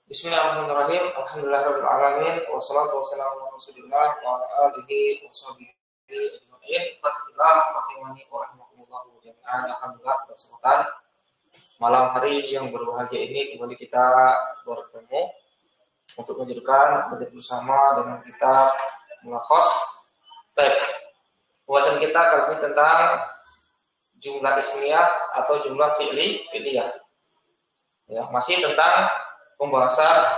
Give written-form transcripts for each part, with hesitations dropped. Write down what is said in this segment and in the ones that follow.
Bismillahirrahmanirrahim. Alhamdulillahirabbil alamin wassalatu wassalamu ala Rasulillah wa ala alihi washabihi ajma'in. Fatihillah rahimani wa rahimakumullah jami'an. Alhamdulillah berkesempatan malam hari yang berbahagia ini kembali kita bertemu untuk menjadikan bersama dengan kita mulakhas pembahasan kita kali ini tentang jumlah ismiyah atau jumlah fi'liyah. Ya, masih tentang pembahasan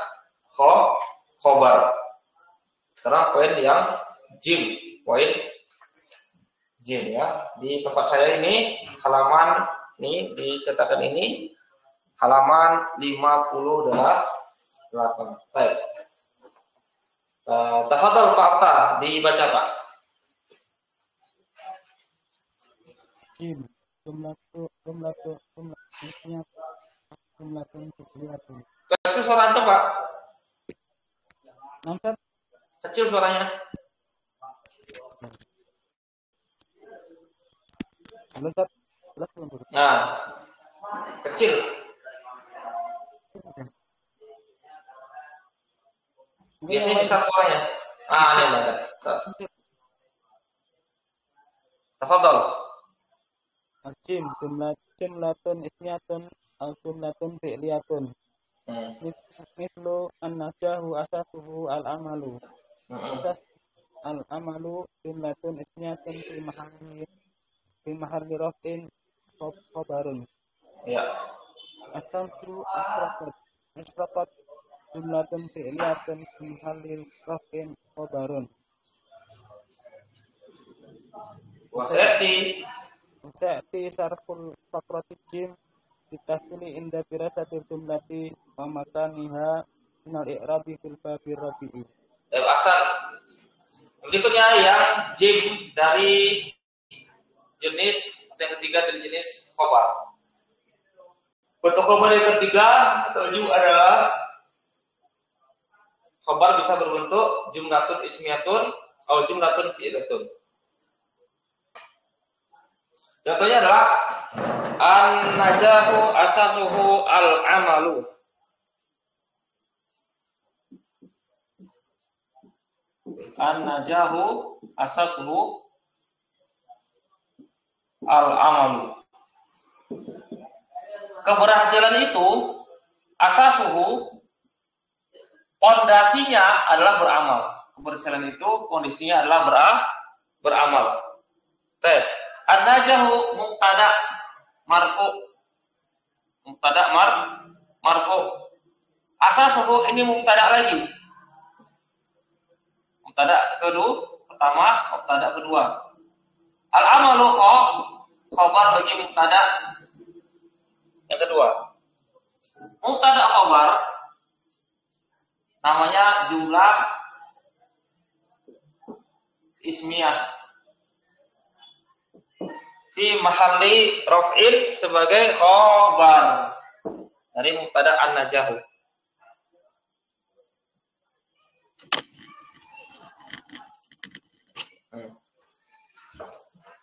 khobar. Sekarang poin yang poin jim ya. Di tempat saya ini halaman ini di cetakan ini halaman 58. Baik. Tafadhol Pak Afta, dibaca Pak. Jim, jumlah Kecil suara antum Pak. Nampak? Kecil suaranya. Nah, kecil. Biasanya besar suaranya. Ini ada. Tafadhol. Jim, jumlatun ismiyatun atau jumlatun fi'liyatun. Mislu an-najahu asasuhu al-amalu. Al-amalu jumlatun ismiyatun fi mahalli raf'in khabarun. Ya. Asamsu asraqat jumlatun fi'liyatun fi mahalli raf'in khabarun. Wasa'ti sarful faqrati jim ditahsili inda firasatil jumlati wa makaniha minal i'rabi fil babir rabi'i. Asal. Berikutnya yang jim dari jenis yang ketiga dari jenis khobar. Bentuk khobar yang ketiga atau jum adalah khobar bisa berbentuk jumlatun ismiyatun atau jumlatun fi'latun. Contohnya adalah an-najahu asasuhu al-amalu. An-najahu asasuhu al-amalu. Keberhasilan itu asasuhu pondasinya adalah beramal. Keberhasilan itu kondisinya adalah beramal. An-najahu mubtada marfu. Mubtada marfu. Asasuhu ini mubtada lagi. Mubtada pertama, mubtada kedua. Al-amalu khobar bagi mubtada yang kedua. Mubtada khobar namanya jumlah ismiyah fi mahalli raf'in sebagai khobar dari mubtada an-najahu.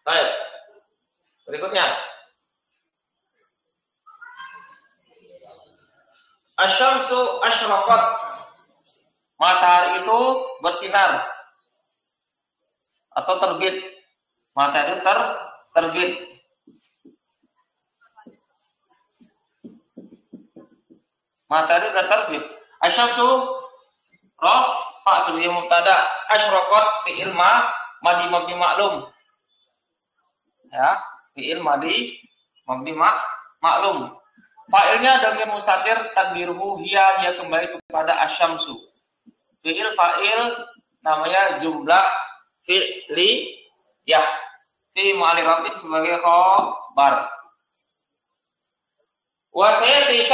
Baik. Berikutnya. Asy-syamsu asyraqat. Matahari itu bersinar atau terbit. Matahari terbit. Matahari sudah terbit. Asy-syamsu rafa sebagai mubtada, asyraqat fi'il madi mabni maklum. Ya, fi'il madi mabni maklum. Fa'ilnya dhamir mustatir takdiruhu hiya kembali kepada asy-syamsu. Fi'il fa'il namanya jumlah fi'liyah fi ma'ali rafin sebagai khobar. Wa sayati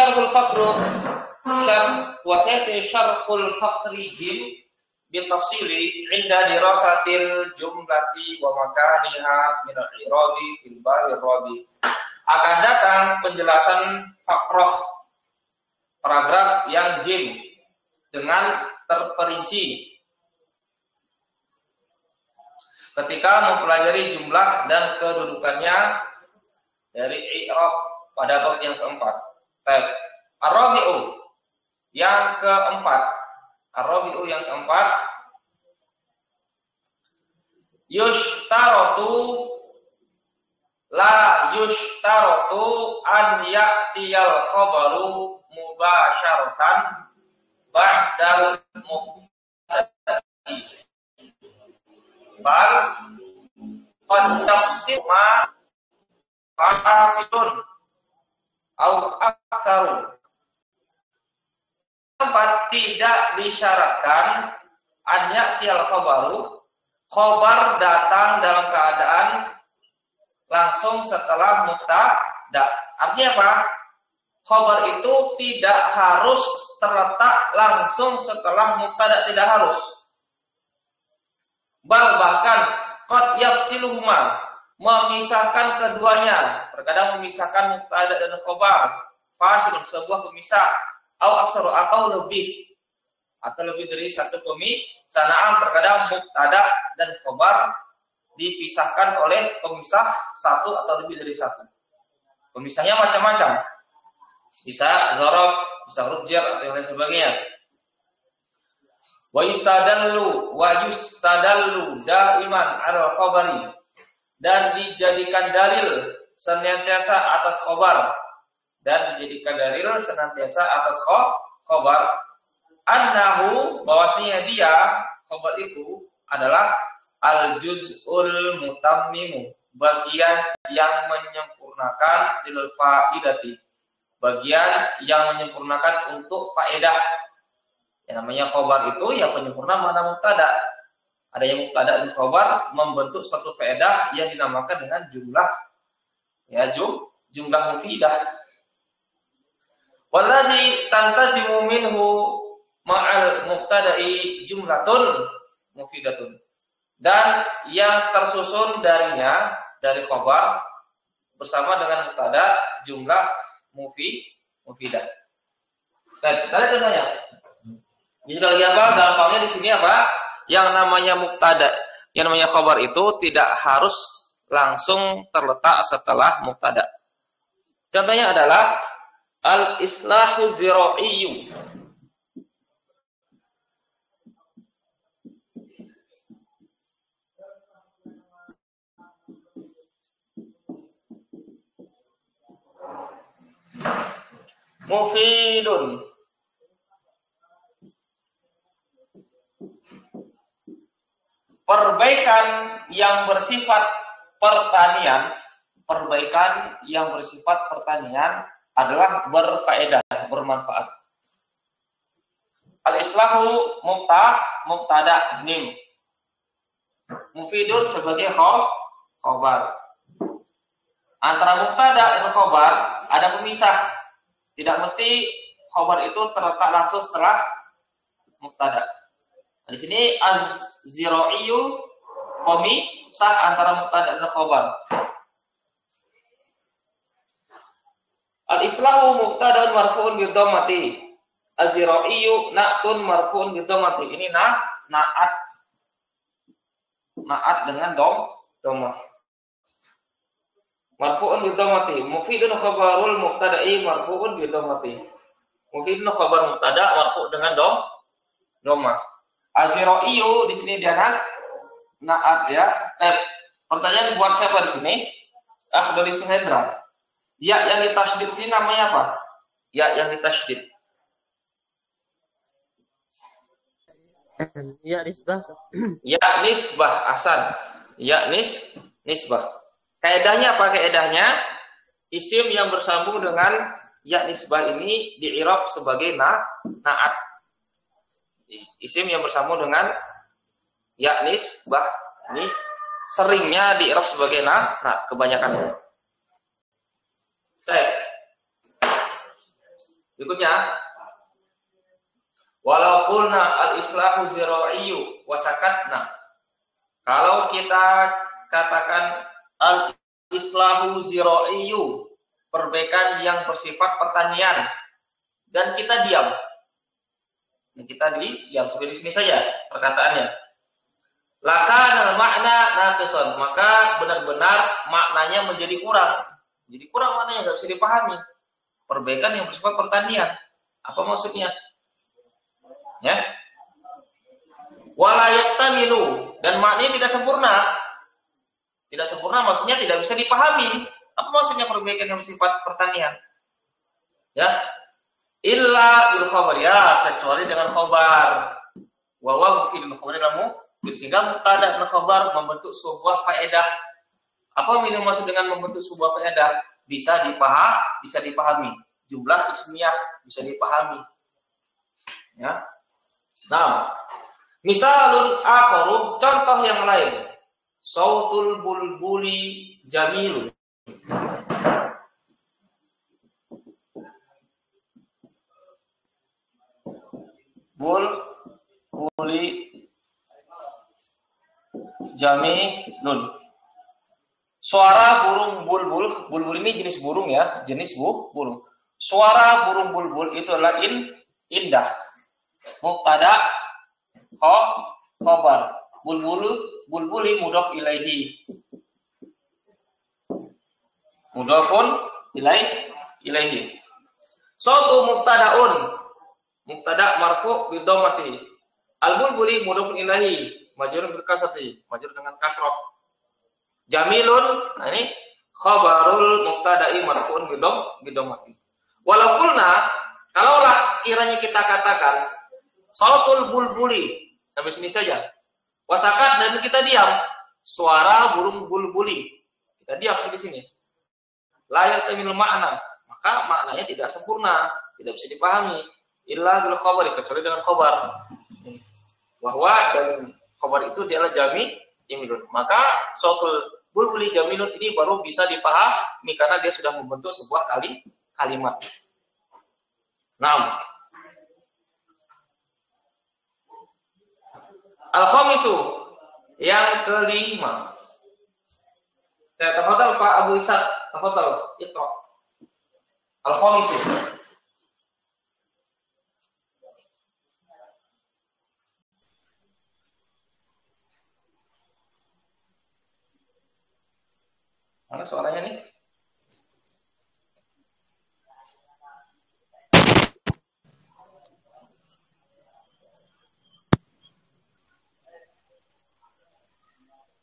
syarhul faqri jim bitafsili inda dirasatil jumlati wa makaniha min al-i'rabi fil babir rabi. Akan datang penjelasan fakroh paragraf yang jim dengan terperinci ketika mempelajari jumlah dan kedudukannya dari i'rab pada bab yang keempat. Ar-rabi'u Yang keempat, ar-rabi'u yang keempat, la yushtaratu an ya'tiyal khabaru mubasyaratan ba'dal mubtada'i bal qad tafsima fasidun au aktsaru. Tempat tidak disyaratkan an ya'tiyal khabaru, khobar datang dalam keadaan langsung setelah mubtada. Artinya apa? Khobar itu tidak harus terletak langsung setelah mubtada, tidak harus. Bahkan qad yafsiluhuma, memisahkan keduanya. Terkadang memisahkan mubtada dan khobar. Fasil, sebuah pemisah. Atau lebih dari satu pemisahan. Terkadang mubtada dan khobar dipisahkan oleh pemisah satu atau lebih dari satu. Pemisahnya macam-macam. Bisa zorof, bisa huruf jar atau yang lain sebagainya. Wa yustadallu daiman 'alal khabari, dan dijadikan dalil senantiasa atas khabar, khabar annahu, bahwasanya dia khabar itu adalah al-juz'ul mutammimu, bagian yang menyempurnakan lil faidati, bagian yang menyempurnakan untuk faedah. Yang namanya khobar itu ya penyempurna mana mubtada. Adanya mubtada dan khobar membentuk suatu faedah yang dinamakan dengan jumlah, ya jumlah mufidah. Wallazi tantasimu minhu ma'al mubtada'i jumlatun mufidatun, dan yang tersusun darinya, dari khobar bersama dengan mubtada, jumlah mufidah. Baik, kita lihat contohnya. Jadi kalau apa? Gampangnya di sini apa? Yang namanya mubtada, yang namanya khobar itu tidak harus langsung terletak setelah mubtada. Contohnya adalah al-islahu zira'iyu. Mufidun. Perbaikan yang bersifat pertanian, adalah berfaedah, bermanfaat. Al-islahu mubtada nim. Mufidun sebagai khobar. Antara mubtada dan khobar ada pemisah. Tidak mesti khobar itu terletak langsung setelah mubtada. Di sini az-zira'iyu pemisah antara mubtada dan khobar. Al-islahu mubtada'un marfu'un bi dhammati. Az-zira'iyu na'tun marfu'un bi dhammati. Ini na'at dengan dhammah. Marfu'un bi dhammati. Mufidun khabarul mubtada'i marfu'un bi dhammati. Mufidun khabar mubtada' marfu' dengan dhammah. Az-zira'iyu di sini dia na'at ya. Pertanyaan buat siapa di sini? Akhdul Hendra. Ya yang ditasydid sini namanya apa? Ya yang ditasydid. Ya nisbah. Ya nisbah, ahsan. Ya nisbah. Kaedahnya apa kaedahnya? Isim yang bersambung dengan ya nisbah ini di-i'rab sebagai na'at. Isim yang bersambung dengan ya nisbah ini seringnya di-i'rab sebagai na'at, kebanyakan. Baik. Berikutnya, walau qulna al-islahu zira'iyu wa sakatna. Kalau kita katakan al-islahu zira'iyu, perbaikan yang bersifat pertanian, dan kita diam. Diam seperti di sini saja perkataannya. Lakanal makna naqisan, maka benar-benar maknanya menjadi kurang. Jadi kurang maknanya, nggak bisa dipahami. Perbaikan yang bersifat pertanian. Apa maksudnya? Ya. Wala yaktamilu, dan maknanya tidak sempurna. Tidak sempurna maksudnya tidak bisa dipahami. Apa maksudnya perbaikan yang bersifat pertanian? Ya. Illa bil khabar, ya, kecuali dengan khabar. Wa wa fil khabari lamu, sehingga mubtada dan khabar membentuk sebuah faedah. Apa yang maksud dengan membentuk sebuah faedah? Bisa dipahami. Jumlah ismiyah bisa dipahami. Ya. Nah, misalun akharu, contoh yang lain. Sautul bulbuli jamilun. Bulbuli jamilun. Suara burung bulbul, bulbul ini jenis burung ya, burung. Suara burung bulbul itu adalah indah. Mubtada khabar. Bulbuli mudhaf ilaihi. Mudhafun ilaihi. Sautu mubtadaun. Mubtada marfu bi dhammati. Al-bulbuli mudhafun ilaihi, majrur bil kasrati, majrur dengan kasrah. Jamilun, nah ini khabarul mubtada'i marfu'un bi dhammati. Walaupun kalaulah sekiranya kita katakan sautul bulbuli, sampai sini saja. Wasakat, dan kita diam, suara burung bulbuli. Kita diam di sini. Layak tamil makna, maka maknanya tidak sempurna, tidak bisa dipahami. Illa bil khabari, kecuali dengan khabar. Bahwa khabar itu adalah jamilun. Maka sautul bulbuli jamilun ini baru bisa dipahami karena dia sudah membentuk sebuah kalimat. Nah, al-khamisu, yang kelima. Tafadhal Pak Abu Ishaq, tafadhal iqra. Al-khamisu. Mana suaranya nih?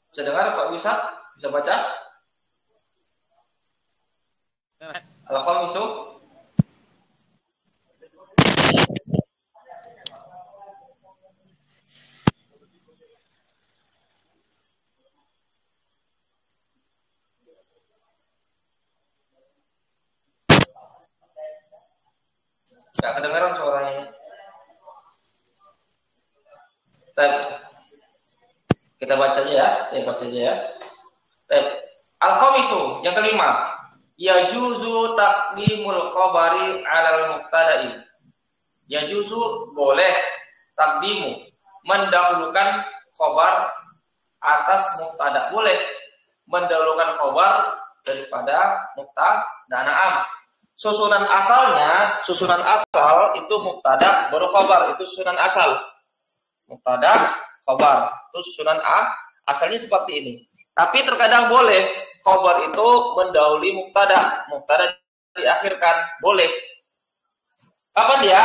Bisa dengar Pak Bisa? Bisa baca? Al-khamisu. Gak kedengaran suaranya. Kita baca aja ya, saya baca aja ya. Al-khamisu, yang kelima. Yajuzu taqdimul khabari 'alal mubtada'i. Yajuzu, boleh, taqdimu, mendahulukan khabar atas mubtada. Boleh mendahulukan khabar daripada mubtada. Na'am. Susunan asal itu mubtada baru khabar, itu susunan asal. Mubtada, khabar, itu susunan asalnya seperti ini. Tapi terkadang boleh khabar itu mendahului mubtada diakhirkan, boleh. Apa dia?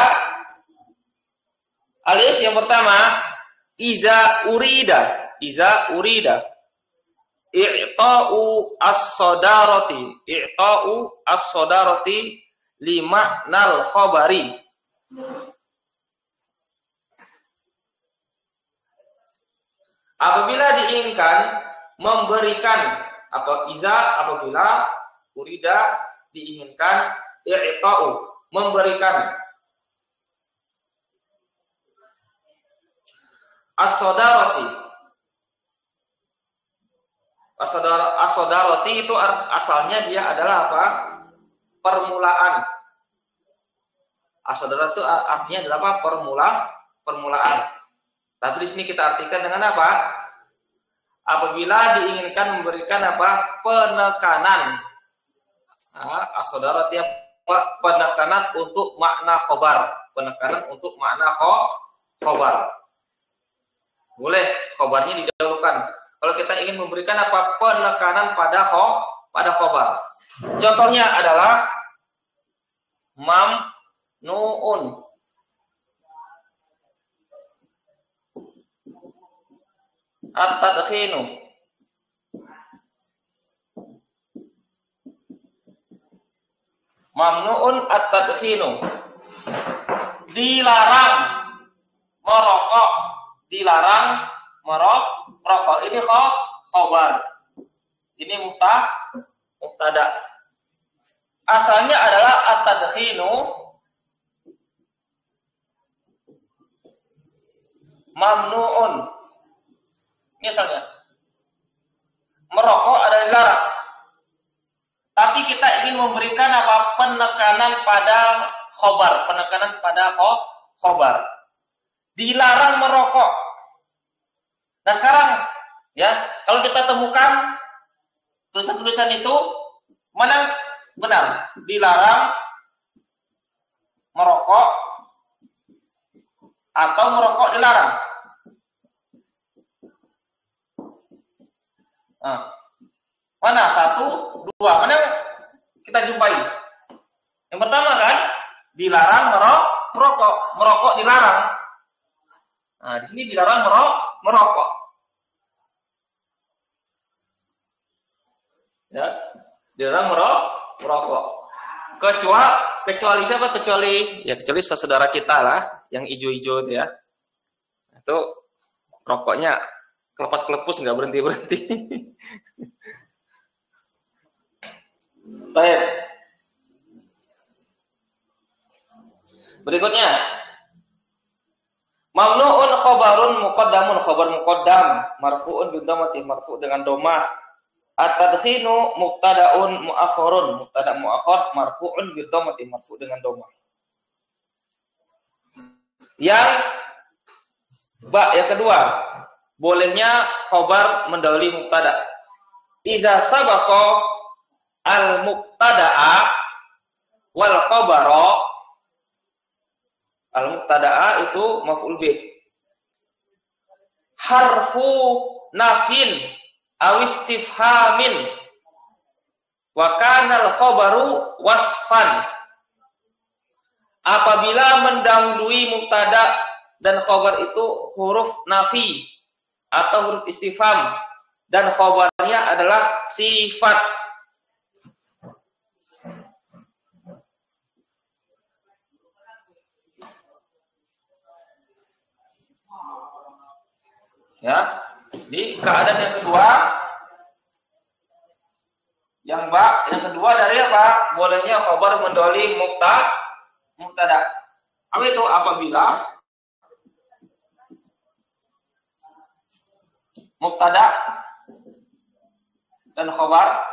Alif yang pertama, iza urida. I'ta'u as-sadarati lima'nal khabari. Apabila diinginkan memberikan, apabila urida diinginkan, i'ta'u, memberikan, as-sadarati itu asalnya dia adalah apa? Permulaan. As-sadarati itu artinya adalah apa? Permulaan. Tapi di sini kita artikan dengan apa? Apabila diinginkan memberikan apa? Penekanan. As-sadarati penekanan untuk makna khobar. Penekanan untuk makna khobar. Boleh khobarnya didahulukan. Kalau kita ingin memberikan apa? Penekanan pada khobar. Contohnya adalah mamnuun. At-tadkhinu. Mamnu'un at-tadkhinu. Dilarang merokok. Dilarang merokok. Ini khobar. Ini mubtada. Asalnya adalah at-tadkhinu mamnu'un. Misalnya, merokok adalah dilarang. Tapi kita ingin memberikan apa? Penekanan pada khobar. Penekanan pada khobar. Dilarang merokok. Nah sekarang, ya, kalau kita temukan tulisan-tulisan itu, mana benar? Dilarang merokok atau merokok dilarang? Nah, mana? 1, 2. Mana kita jumpai? Yang pertama kan, dilarang merokok. Merokok dilarang. Nah, di sini dilarang merokok. Ya, dilarang merokok. Kecuali siapa? Kecuali saudara kita lah, yang ijo-ijo itu ya. Itu rokoknya kelepas-kelepus nggak berhenti. Baik. Berikutnya, mamnu'un khobarun muqaddamun, khobar muqaddam, marfu'un bidhammati, marfu' dengan dhammah. At-tadkhinu mubtada'un mu'akhkharun, mubtada' mu'akhkhar, marfu'un bidhammati, marfu' dengan dhammah. Yang kedua, bolehnya khobar mendahului mubtada. Iza sabaqa al-mubtada'a wal khabara. Al-mubtada'a itu maf'ul bih. Harfu nafin aw istifhamin wa kana al-khabaru wasfan. Apabila mendahului mubtada dan khabar itu huruf nafi atau huruf istifham dan khabarnya adalah sifat. Ya, di keadaan yang kedua, yang kedua dari apa? Bolehnya khabar mendahului mubtada. Apa itu? Apabila mubtada dan khabar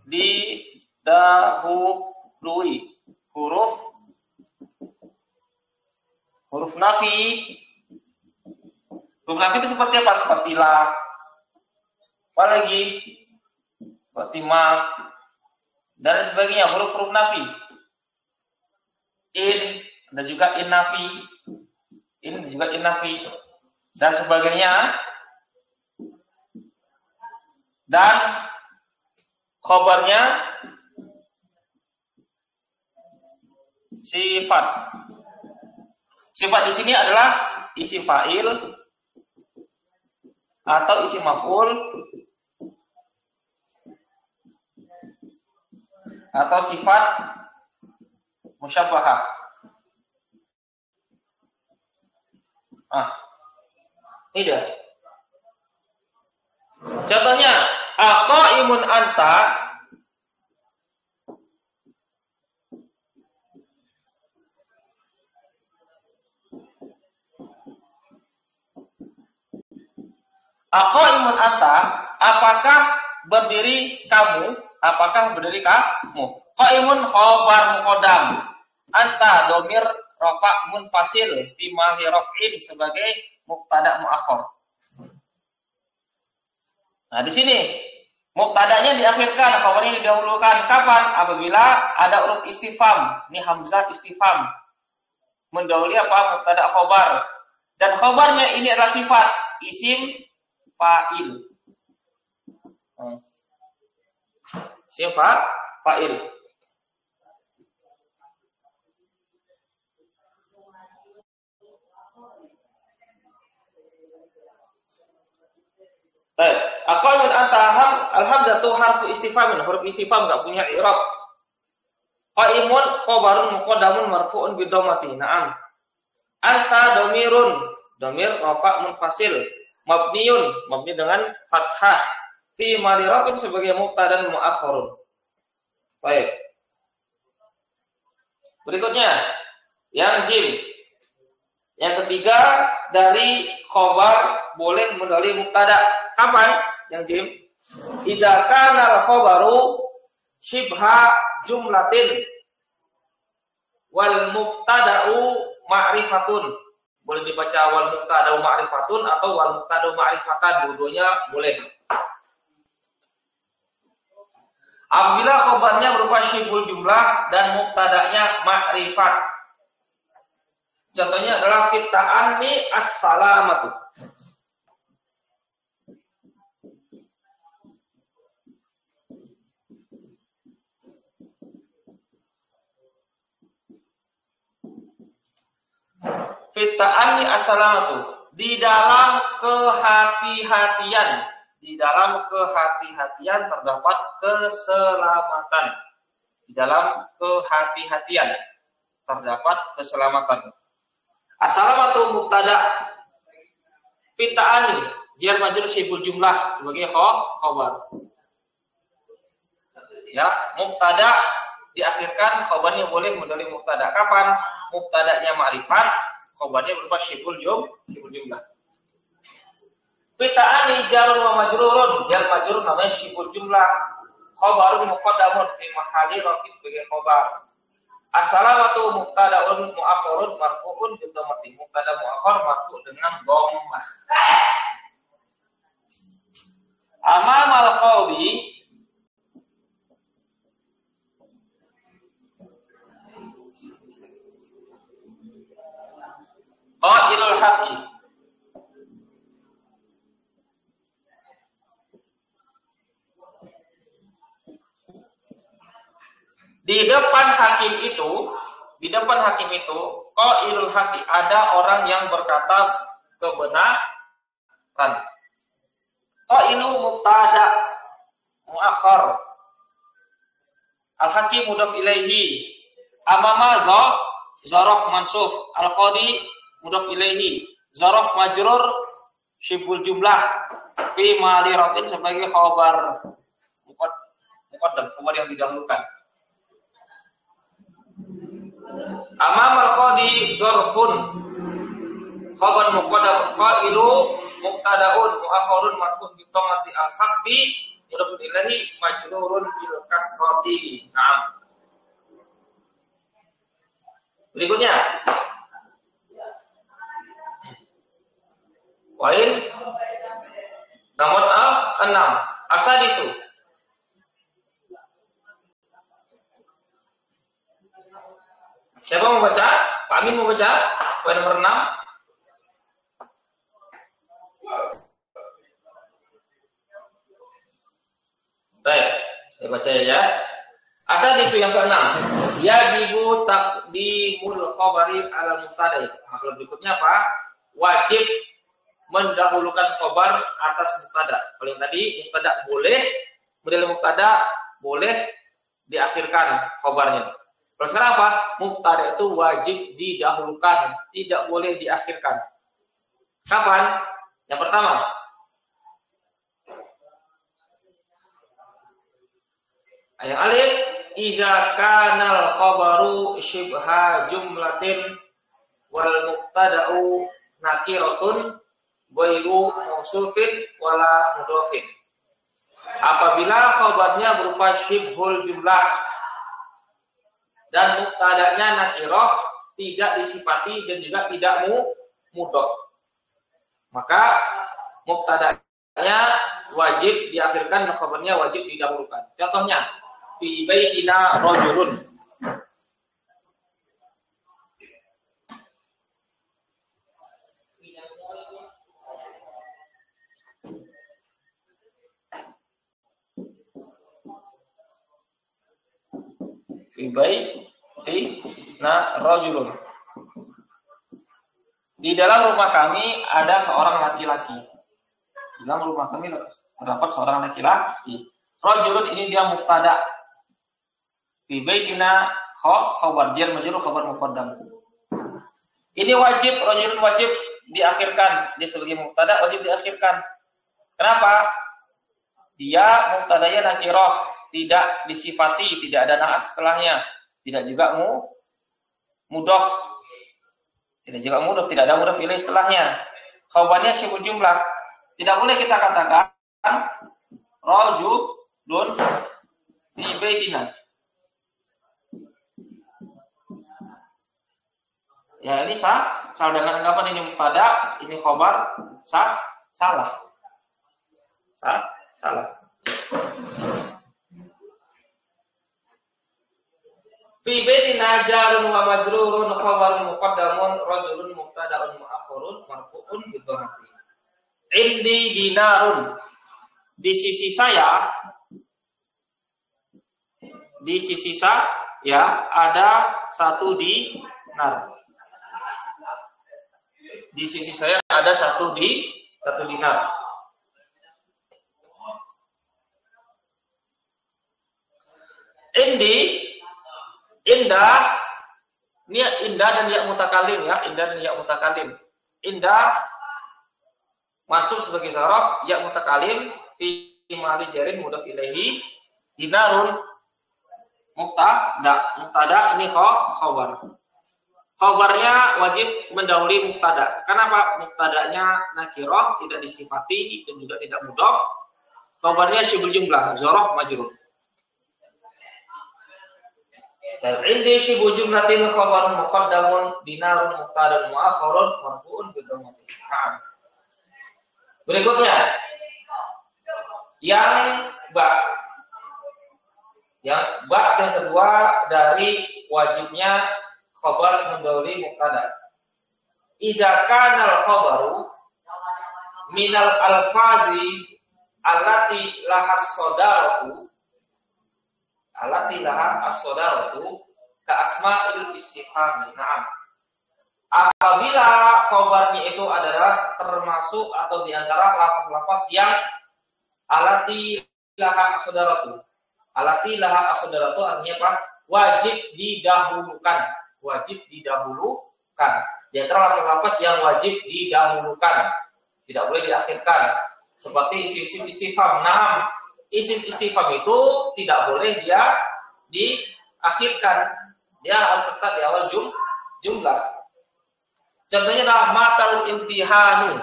didahului huruf nafi. Huruf nafi itu seperti apa? Seperti la, apa lagi? Seperti ma, dan sebagainya. Huruf-huruf nafi. In, dan juga in nafi. In juga in nafi. Dan sebagainya. Dan khabarnya sifat. Sifat di sini adalah isim fa'il atau isim maf'ul atau sifat musyabbahah. Ini dia. Contohnya, aqaimun anta. Aqaimun anta, apakah berdiri kamu? Apakah berdiri kamu? Qaimun khabar muqaddam. Anta domir rafa munfasil fi mahalli raf'in sebagai mubtada muakhkhar. Nah, di sini mubtadanya diakhirkan, khabarnya didahulukan. Kapan? Apabila ada huruf istifham. Ini hamzah istifham. Mendahului apa? Mubtada khabar. Dan khabarnya ini adalah sifat isim fa'il. Sifat fa'il. Baik, aqamin anta al-hamzatu harfu istifhamin, huruf istifham enggak punya i'rab. Qaimun khabarun muqaddamun marfu'un bi dhammati. Na'am. Anta dhamirun, dhamir rafa' munfasil, mabni dengan fathah. Fi mali rafin sebagai mubtada muakhkharun. Baik. Berikutnya yang jim. Yang ketiga dari khabar boleh mendahului mubtada. Kapan yang jim? Idza kana al-khabaru shibha jumlatin wal mubtada'u ma'rifatun. Boleh dibaca wal mubtada'u ma'rifatun atau wal mubtada'u ma'rifatan, dua-duanya boleh. Apabila khabarnya berupa syibhul jumlah dan mubtada'nya ma'rifat. Contohnya adalah fitta'anni as-salamatu. Fitta'anni as-salamatu, di dalam kehati-hatian, di dalam kehati-hatian terdapat keselamatan. Di dalam kehati-hatian terdapat keselamatan. As-salamatu mubtada, fitta'anni jar majrur syibhul jumlah sebagai khabar. Ya, mubtada diakhirkan, khabarnya boleh mendahului mubtada. Kapan? Mubtadanya ma'rifat, khabarnya berupa syibhul jumlah. Fitta'anni jarun wa majrurun, jar majrur namanya syibhul jumlah, khabarun muqaddamun fi mahalli rafin sebagai khabar. As-salamatu mubtada'un mu'akhkharun marfu'un bi dhammati, mubtada mu'akhkhar marfu' dengan dhammah. Amamal qawli qailul haqqi, di depan hakim itu qailul haqqi, ada orang yang berkata kebenaran. Qailu mubtada muakhkhar, al-haqqi mudhaf ilaihi, amama zaraf mansuf, al-qadi mudhaf ilaihi, zaraf majrur syibhul jumlah, fi mali rafin sebagai khabar muqaddam, khabar yang didahulukan. Amamal qadi zarfun, khabar muqaddam, qailu mubtada'un muakhkharun marfu' bi dhammati, al-haqqi mudhaf ilaihi majrurun bil kasrati. Naam. Berikutnya Wain nomor 6 asadisu. Siapa mau baca? Pak Amin mau baca? Poin nomor 6. Baik, saya baca ya. Asadisu yang ke-6. Yajibu taqdimul khabari ala mubtada. Masalah berikutnya apa? Wajib mendahulukan khabar atas mubtada. Kalau yang tadi mubtada boleh, model mubtada boleh diakhirkan khabarnya. Kalau sekarang apa? Mubtada itu wajib didahulukan, tidak boleh diakhirkan. Kapan? Yang pertama, ayat alif, iza kanal khabaru syibha jumlatin wal mubtada'u nakiratun ghairu mausufin wala mudhafin. Apabila khabarnya berupa syibhul jumlah dan mubtada'nya nakirah, tidak disifati dan juga tidak mudhaf, maka mubtada'nya wajib diakhirkan dan khabarnya wajib didahulukan. Contohnya, fi baitina rajulun. Fi baitina rajulun. Di dalam rumah kami ada seorang laki-laki. Di dalam rumah kami terdapat seorang laki-laki. Rajulun ini dia mubtada. Fi baitina khabar jar majrur khabar muqaddam. Ini wajib, rajulun wajib diakhirkan. Dia sebagai mubtada wajib diakhirkan. Kenapa? Dia mubtadanya nakirah, tidak disifati, tidak ada naat setelahnya, tidak juga mudhof. Tidak juga mudhof, tidak ada mudhof ilaih setelahnya. Khabarnya syibul jumlah. Tidak boleh kita katakan rajulun fi baitina. Ya ini salah dengan anggapan ini mubtada, ini khabar salah. Salah. Fi baitina jarun wa majrurun khabarun muqaddamun rajulun mubtada'un mu'akhkharun marfu'un bi dhammati. Indi dinarun. Di sisi saya ada 1 dinar. Di sisi saya ada 1 dinar. Indah dan ya mutakalim ya, indah dan ya mutakalim. Indah mansub sebagai zaraf, ya mutakalim fi mali jarin mudhaf ilaihi, dinarun mubtada ini khabar. Khabarnya wajib mendahului mubtada. Kenapa? Mubtadanya nakirah, tidak disifati, dan juga tidak mudhaf. Khabarnya syibul jumlah, zaraf majrur. Dan indi syibul jumlatin khabarun muqaddamun dinarun mubtada'un mu'akhkharun marfu'un bi dhammati. Berikutnya yang kedua dari wajibnya khabar mendahului mubtada. Iza kana al-khabaru minal alfazi allati lahas sadaratu ka asma'il istifham. Na'am. Apabila khabarnya itu adalah termasuk atau di antara lafaz-lafaz yang alati laha as-sadaratu. Alati laha as-sadaratu artinya apa? Wajib didahulukan. Di antara lafaz-lafaz yang wajib didahulukan, tidak boleh diakhirkan. Seperti isim istifham. Nah, isim istifham itu tidak boleh dia diakhirkan. Dia harus tetap di awal jumlah. Contohnya adalah matal imtihanu.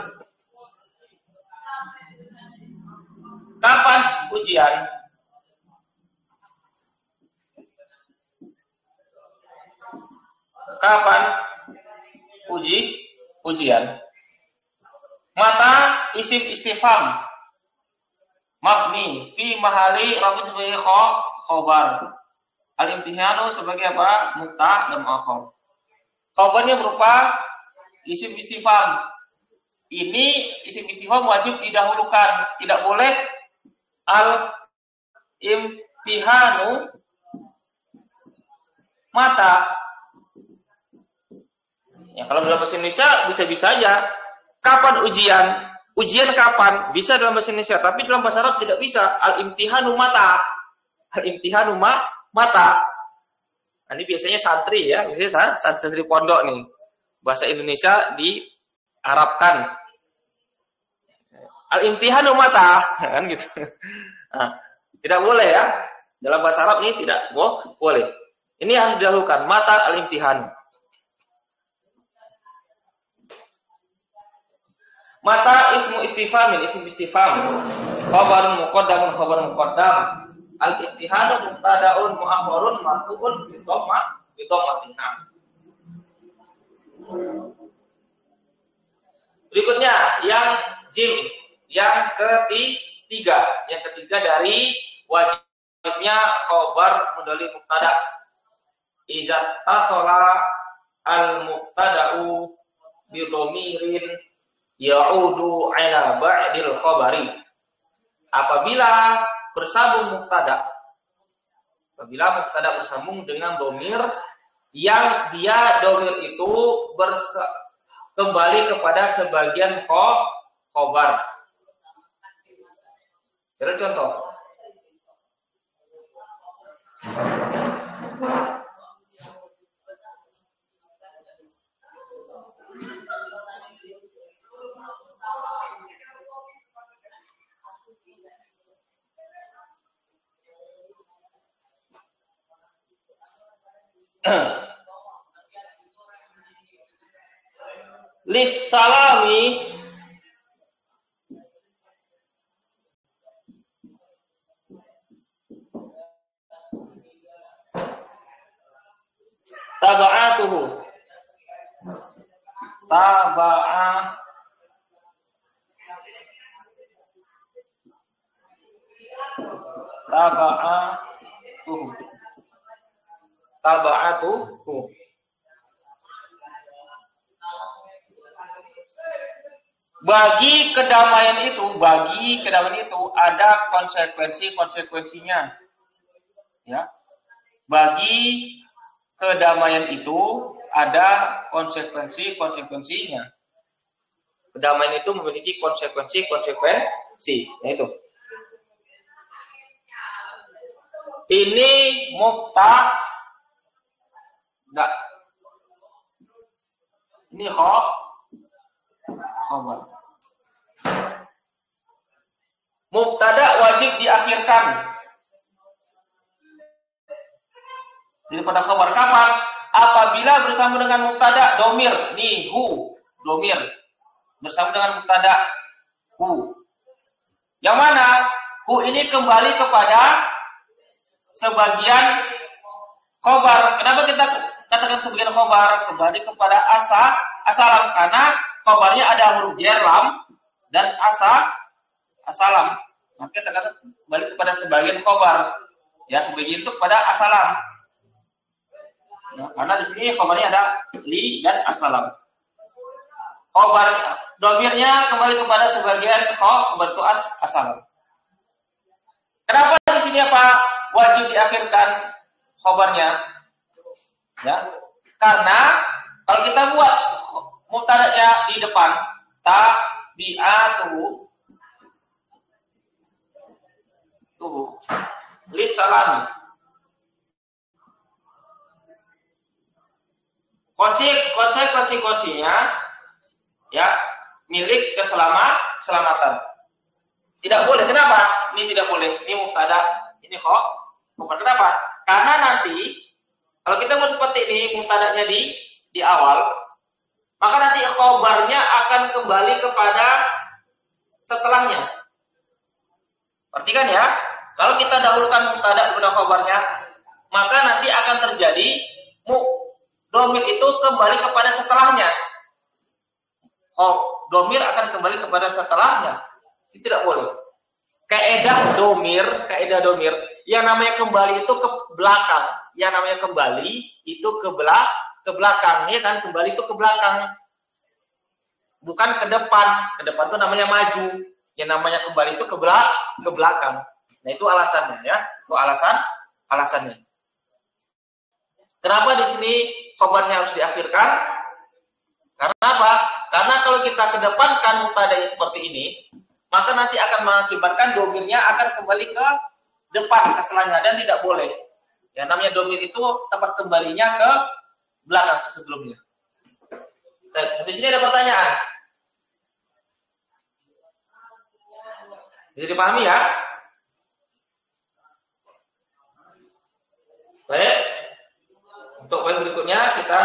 Kapan ujian? Kapan ujian? Mata isim istifham mabni fi mahali rafi sebagai khabar. Al-imtihanu sebagai apa? Mubtada dan mu'akhkhar. Khabarnya berupa isim istifham. Ini isim istifham wajib didahulukan, tidak boleh al-imtihanu mata. Ya, kalau dalam bahasa Indonesia bisa-bisa aja. Kapan ujian? Ujian kapan? Bisa dalam bahasa Indonesia, tapi dalam bahasa Arab tidak bisa. Al-imtihanu mata. Al-imtihanu mata. Nah, ini biasanya santri ya, biasanya santri pondok nih. Bahasa Indonesia diarabkan. Al-imtihanu mata, kan gitu. Nah, tidak boleh ya. Dalam bahasa Arab ini tidak boleh. Ini harus didahulukan mata al-imtihan. Mata ismu istifham, isim istifham. Khabarun muqaddam. Al-imtihanu mubtada'un mu'akhkharun marfu'un bi dhammatin. Berikutnya yang jim, yang ketiga dari wajibnya khabar mendahului mubtada. Iza tasala al-mubtada'u bi dhamirin ya'udu ala ba'dil khabari. Apabila mubtada bersambung dengan dhamir yang dia dhamir itu kembali kepada sebagian khabar. Kira contoh. Lis salami taba'atuhu taba'atuhu bagi kedamaian itu ada konsekuensinya, ya. Bagi kedamaian itu ada konsekuensinya. Kedamaian itu memiliki konsekuensi, yaitu ini mubtada, ini khabar. Mubtada wajib diakhirkan. Jadi pada khabar kapan? Apabila bersama dengan mubtada domir, nih hu, domir bersama dengan mubtada hu. Yang mana hu ini kembali kepada sebagian khabar. Kenapa kita katakan sebagian khabar? Kembali kepada asalam karena khabarnya ada huruf jar lam dan asalam. Maka kita katakan kembali kepada sebagian khabar. Ya, sebagian itu kepada asalam. Ya, karena di sini khabarnya ada li dan asalam. Khabar domirnya kembali kepada sebagian khabar itu asalam. Kenapa di sini wajib diakhirkan khabarnya? Ya, karena kalau kita buat mubtada'nya di depan tabi'atuhu lisalami, konsekuensinya ya milik keselamatan. Tidak boleh. Kenapa? Ini tidak boleh. Ini mubtada, ini khabar. Kenapa? Karena nanti kalau kita mau seperti ini, mubtada'nya di awal, maka nanti khabarnya akan kembali kepada setelahnya. Perhatikan ya, kalau kita dahulukan mubtada kepada khabarnya, maka nanti akan terjadi domir itu kembali kepada setelahnya. Domir akan kembali kepada setelahnya. Itu tidak boleh. Kaidah domir, yang namanya kembali itu ke belakang. Yang namanya kembali itu ke belakang, ya kan? Kembali itu ke belakang. Bukan ke depan. Ke depan itu namanya maju. Yang namanya kembali itu ke belakang. Nah, itu alasannya ya. Itu alasannya. Kenapa di sini khabarnya harus diakhirkan? Karena apa? Karena kalau kita kedepankan mubtada'nya seperti ini, maka nanti akan mengakibatkan domirnya akan kembali ke depan, ke setelahnya, dan tidak boleh. Yang namanya domir itu tempat kembalinya ke belakang, ke sebelumnya. Nah, di sini ada pertanyaan. Bisa dipahami ya? Baik. Untuk poin berikutnya kita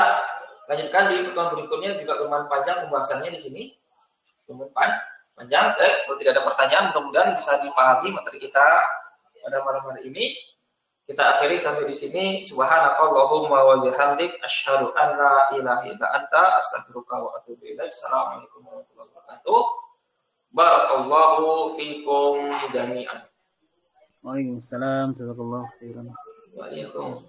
lanjutkan di pertemuan berikutnya, juga lumayan panjang pembahasannya di sini. Lumayan panjang. Kalau tidak ada pertanyaan, mudah-mudahan bisa dipahami materi kita pada malam hari ini. Kita akhiri sampai di sini. Subhanakallahumma wa bihamdik asyhadu an la ilaha illa anta astaghfiruka wa atubu ilaik. Assalamualaikum warahmatullahi wabarakatuh. Barakallahu fikum jami'an. Waalaikumsalam. Jazakallahu khairan. Waalaikumsalam.